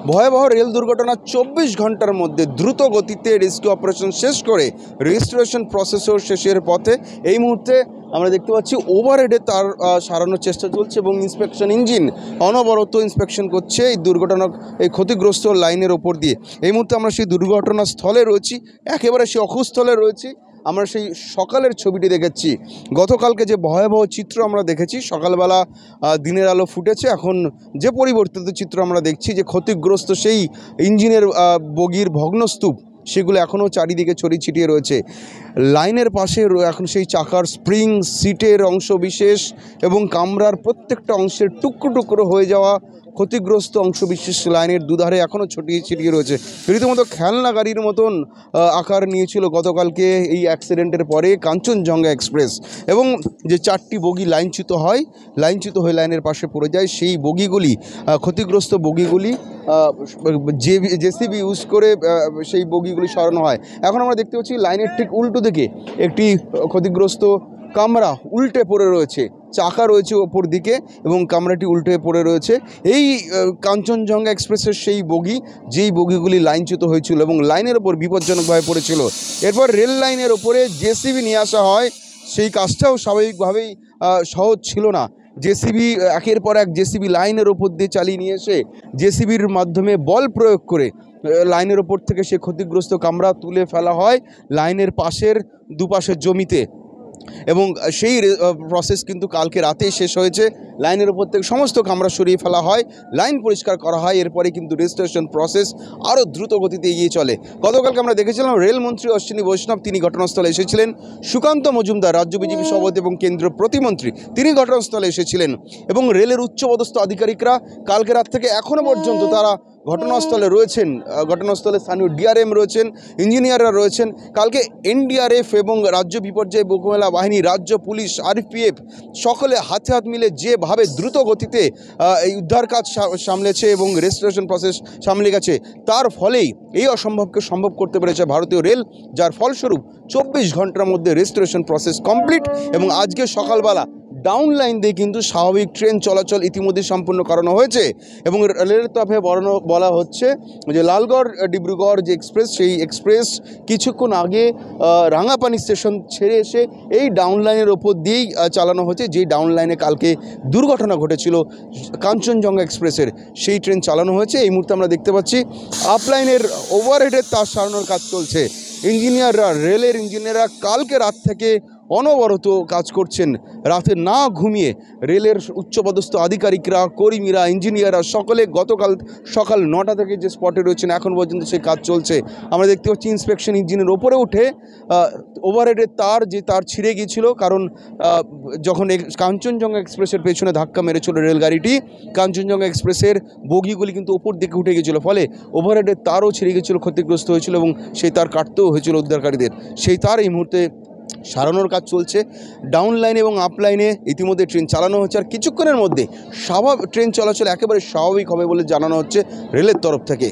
भयावह रेल दुर्घटना 24 घंटार मध्य द्रुत गतिते रेस्किউ অপারেশন शेष करे রেজিস্ট্রেশন প্রসেসও শেষের পথে। এই মুহূর্তে আমরা দেখতে পাচ্ছি ওভারহেডে তার সারানোর চেষ্টা চলছে এবং ইন্সপেকশন ইঞ্জিন অনবরত ইন্সপেকশন করছে এই দুর্ঘটনা এই ক্ষতিগ্রস্ত লাইনের ওপর দিয়ে। এই মুহূর্তে আমরা সেই দুর্ঘটনাস্থলে রয়েছি, একেবারে সেই অকুস্থলে রয়েছি। আমরা সেই সকালের ছবিটি দেখেছি, গতকালকে যে ভয়াবহ চিত্র আমরা দেখেছি, সকালবেলা দিনের আলো ফুটেছে, এখন যে পরিবর্তিত চিত্র আমরা দেখছি যে ক্ষতিগ্রস্ত সেই ইঞ্জিনের বগির ভগ্নস্তূপ সেগুলো এখনও চারিদিকে ছড়িয়ে ছিটিয়ে রয়েছে। লাইনের পাশে এখন সেই চাকার স্প্রিং, সিটের অংশ বিশেষ এবং কামরার প্রত্যেকটা অংশের টুকরো টুকরো হয়ে যাওয়া ক্ষতিগ্রস্ত অংশবিশেষ লাইনের দুধারে এখনও ছড়িয়ে ছিটিয়ে রয়েছে। রীতিমতো খেলনা গাড়ির মতন আকার নিয়েছিল গতকালকে এই অ্যাক্সিডেন্টের পরে কাঞ্চনজঙ্ঘা এক্সপ্রেস, এবং যে 4টি বগি লাইনচ্যুত হয়ে লাইনের পাশে পড়ে যায়, সেই বগিগুলি ক্ষতিগ্রস্ত বগিগুলি জেসিবি ইউজ করে সেই বগিগুলি সরানো হয়। এখন আমরা দেখতে পাচ্ছি লাইনের ঠিক উল্টো দিকে একটি ক্ষতিগ্রস্ত কামরা উল্টে পড়ে রয়েছে, চাকা রয়েছে ওপর দিকে এবং কামরাটি উল্টে পড়ে রয়েছে। এই কাঞ্চনজঙ্ঘা এক্সপ্রেসের সেই বগি, যেই বগিগুলি লাইনচ্যুত হয়েছিল এবং লাইনের ওপর বিপজ্জনকভাবে পড়েছিল। এরপর রেল লাইনের ওপরে জেসিবি নিয়ে আসা হয়, সেই কাজটাও স্বাভাবিকভাবেই সহজ ছিল না। জেসিবি একের পর এক জেসিবি লাইনের ওপর দিয়ে চালিয়ে নিয়ে এসে জেসিবির মাধ্যমে বল প্রয়োগ করে লাইনের ওপর থেকে সে ক্ষতিগ্রস্ত কামরা তুলে ফেলা হয় লাইনের পাশের দুপাশের জমিতে, এবং সেই প্রসেস কিন্তু কালকে রাতেই শেষ হয়েছে। লাইনের উপর থেকে সমস্ত কামরা সরিয়ে ফেলা হয়, লাইন পরিষ্কার করা হয়, এরপরে কিন্তু রেজিস্ট্রেশন প্রসেস আরও দ্রুত গতিতে এগিয়ে চলে। গতকালকে আমরা দেখেছিলাম রেলমন্ত্রী অশ্বিনী বৈষ্ণব তিনি ঘটনাস্থলে এসেছিলেন, সুকান্ত মজুমদার রাজ্য বিজেপি সভাপতি এবং কেন্দ্রীয় প্রতিমন্ত্রী তিনি ঘটনাস্থলে এসেছিলেন, এবং রেলের উচ্চপদস্থ আধিকারিকরা কালকে রাত থেকে এখনও পর্যন্ত তারা ঘটনাস্থলে রয়েছেন। ঘটনাস্থলে স্থানীয় ডিআরএম রয়েছেন, ইঞ্জিনিয়াররা রয়েছেন। কালকে এনডিআরএফ এবং রাজ্য বিপর্যয় মোকাবিলা বাহিনী, রাজ্য পুলিশ, আরপিএফ সকলে হাতে হাত মিলে যেভাবে দ্রুত গতিতে এই উদ্ধার কাজ সামলেছে এবং রেজিস্ট্রেশন প্রসেস সামলে গেছে, তার ফলেই এই অসম্ভবকে সম্ভব করতে পেরেছে ভারতীয় রেল, যার ফলস্বরূপ 24 ঘন্টার মধ্যে রেজিস্ট্রেশন প্রসেস কমপ্লিট। এবং আজকে সকালবেলা ডাউন লাইন দিয়ে কিন্তু স্বাভাবিক ট্রেন চলাচল ইতিমধ্যে সম্পূর্ণ করানো হয়েছে, এবং রেলের তরফে বলা হচ্ছে যে লালগড় ডিব্রুগড় যে এক্সপ্রেস, সেই এক্সপ্রেস কিছুক্ষণ আগে রাঙাপানি স্টেশন ছেড়ে এসে এই ডাউন লাইনের ওপর দিয়েই চালানো হচ্ছে, যেই ডাউন লাইনে কালকে দুর্ঘটনা ঘটেছিল কাঞ্চনজঙ্ঘা এক্সপ্রেসের, সেই ট্রেন চালানো হয়েছে। এই মুহূর্তে আমরা দেখতে পাচ্ছি আপ লাইনের ওভারহেডের তার সারানোর কাজ চলছে। রেলের ইঞ্জিনিয়াররা কালকে রাত থেকে অনবরত কাজ করছেন, রাতে না ঘুমিয়ে। রেলের উচ্চপদস্থ আধিকারিকরা, কর্মীরা, ইঞ্জিনিয়াররা সকলে গতকাল সকাল 9টা থেকে যে স্পটে রয়েছেন এখন পর্যন্ত সেই কাজ চলছে। আমরা দেখতে পাচ্ছি ইন্সপেকশন ইঞ্জিনের ওপরে উঠে ওভারহেডের তার ছিঁড়ে গিয়েছিল, কারণ যখন কাঞ্চনজঙ্ঘা এক্সপ্রেসের পেছনে ধাক্কা মেরেছিল রেলগাড়িটি, কাঞ্চনজঙ্ঘা এক্সপ্রেসের বগিগুলি কিন্তু ওপর দিকে উঠে গিয়েছিল, ফলে ওভারহেডের তারও ছিঁড়ে গিয়েছিল, ক্ষতিগ্রস্ত হয়েছিল এবং সেই তার কাটতেও হয়েছিল উদ্ধারকারীদের। সেই তার এই মুহূর্তে সারানোর কাজ চলছে। ডাউন লাইনে এবং আপ লাইনে ইতিমধ্যে ট্রেন চালানো হচ্ছে, আর কিছুক্ষণের মধ্যে ট্রেন চলাচল একেবারে স্বাভাবিক হবে বলে জানানো হচ্ছে রেলের তরফ থেকে।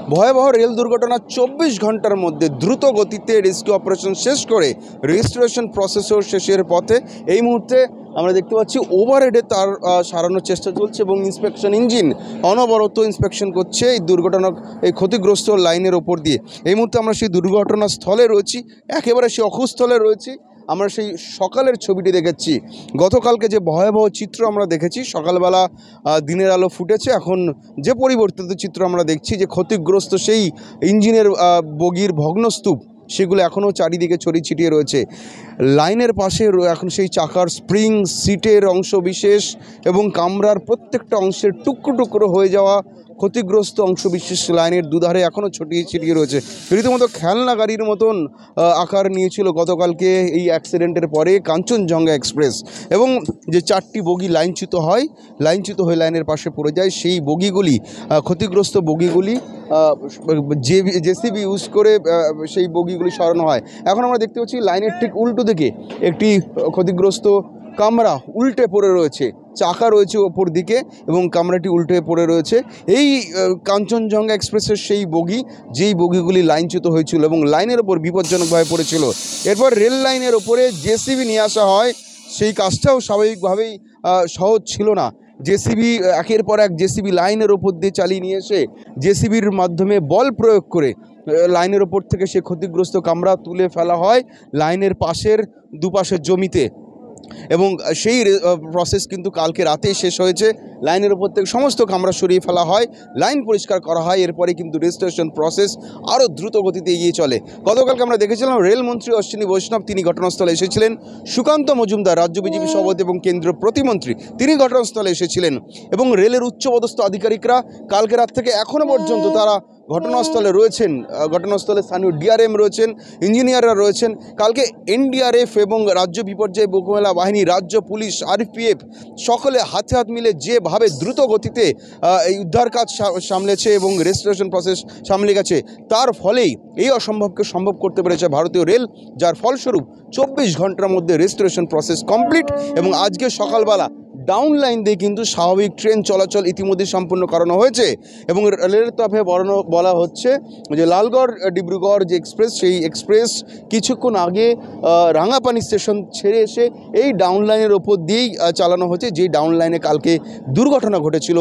ভয়াবহ রেল দুর্ঘটনা 24 ঘন্টার মধ্যে দ্রুত গতিতে রেস্কিউ অপারেশন শেষ করে রেজিস্ট্রেশন প্রসেসও শেষের পথে। এই মুহূর্তে আমরা দেখতে পাচ্ছি ওভারহেডে তার সারানোর চেষ্টা চলছে এবং ইন্সপেকশন ইঞ্জিন অনবরত ইন্সপেকশন করছে এই দুর্ঘটনা, এই ক্ষতিগ্রস্ত লাইনের ওপর দিয়ে। এই মুহূর্তে আমরা সেই দুর্ঘটনা স্থলে রয়েছি, একেবারে সেই অকুস্থলে রয়েছি। আমরা সেই সকালের ছবিটি দেখেছি। গতকালকে যে ভয়াবহ চিত্র আমরা দেখেছি, সকালবেলা দিনের আলো ফুটেছে, এখন যে পরিবর্তিত চিত্র আমরা দেখছি, যে ক্ষতিগ্রস্ত সেই ইঞ্জিনের বগির ভগ্নস্তূপ সেগুলো এখনও চারিদিকে ছড়িয়ে ছিটিয়ে রয়েছে। লাইনের পাশে এখন সেই চাকার স্প্রিং, সিটের অংশ বিশেষ এবং কামরার প্রত্যেকটা অংশের টুকরো টুকরো হয়ে যাওয়া ক্ষতিগ্রস্ত অংশবিশেষ লাইনের দুধারে এখনও ছড়িয়ে ছিটিয়ে রয়েছে। রীতিমতো খেলনা গাড়ির মতন আকার নিয়েছিল গতকালকে এই অ্যাক্সিডেন্টের পরে কাঞ্চনজঙ্ঘা এক্সপ্রেস। এবং যে 4টি বগি লাইনচ্যুত হয়ে লাইনের পাশে পড়ে যায়, সেই বগিগুলি, ক্ষতিগ্রস্ত বগিগুলি জেসিবি ইউজ করে সেই বগিগুলি সরানো হয়। এখন আমরা দেখতে পাচ্ছি লাইনের ঠিক উল্টো দিকে একটি ক্ষতিগ্রস্ত কামরা উল্টে পড়ে রয়েছে, চাকা রয়েছে ওপর দিকে এবং কামরাটি উল্টে পড়ে রয়েছে। এই কাঞ্চনজঙ্ঘা এক্সপ্রেসের সেই বগি, যেই বগিগুলি লাইনচ্যুত হয়েছিল এবং লাইনের ওপর বিপজ্জনকভাবে পড়েছিল। এরপর রেল লাইনের ওপরে জেসিবি নিয়ে আসা হয়। সেই কাজটাও স্বাভাবিকভাবেই সহজ ছিল না। জেসিবি একের পর এক জেসিবি লাইনের ওপর দিয়ে চালিয়ে নিয়ে এসে জেসিবির মাধ্যমে বল প্রয়োগ করে লাইনের ওপর থেকে সে ক্ষতিগ্রস্ত কামরা তুলে ফেলা হয় লাইনের পাশের দুপাশের জমিতে। এবং সেই প্রসেস কিন্তু কালকে রাতেই শেষ হয়েছে। লাইনের ওপর থেকে সমস্ত কামরা সরিয়ে ফেলা হয়, লাইন পরিষ্কার করা হয়। এরপরে কিন্তু রেজিস্ট্রেশন প্রসেস আরও দ্রুত গতিতে এগিয়ে চলে। গতকালকে আমরা দেখেছিলাম রেলমন্ত্রী অশ্বিনী বৈষ্ণব তিনি ঘটনাস্থলে এসেছিলেন। সুকান্ত মজুমদার রাজ্য বিজেপি সভাপতি এবং কেন্দ্রীয় প্রতিমন্ত্রী তিনি ঘটনাস্থলে এসেছিলেন। এবং রেলের উচ্চপদস্থ আধিকারিকরা কালকে রাত থেকে এখনও পর্যন্ত তারা ঘটনাস্থলে রয়েছেন। ঘটনাস্থলে স্থানীয় ডিআরএম রয়েছেন, ইঞ্জিনিয়াররা রয়েছেন। কালকে এনডিআরএফ এবং রাজ্য বিপর্যয় মোকাবিলা বাহিনী, রাজ্য পুলিশ, আরপিএফ সকলে হাতে হাত মিলে যেভাবে দ্রুত গতিতে এই উদ্ধার কাজ সামলেছে এবং রেজিস্ট্রেশন প্রসেস সামলে গেছে, তার ফলেই এই অসম্ভবকে সম্ভব করতে পেরেছে ভারতীয় রেল, যার ফলস্বরূপ 24 ঘন্টার মধ্যে রেজিস্ট্রেশন প্রসেস কমপ্লিট। এবং আজকে সকালবেলা ডাউন লাইন দিয়ে কিন্তু স্বাভাবিক ট্রেন চলাচল ইতিমধ্যে সম্পূর্ণ করানো হয়েছে। এবং রেলের তরফে বলা হচ্ছে যে লালগড় ডিব্রুগড় যে এক্সপ্রেস, সেই এক্সপ্রেস কিছুক্ষণ আগে রাঙাপানি স্টেশন ছেড়ে এসে এই ডাউন লাইনের ওপর দিয়েই চালানো হচ্ছে, যেই ডাউন লাইনে কালকে দুর্ঘটনা ঘটেছিল।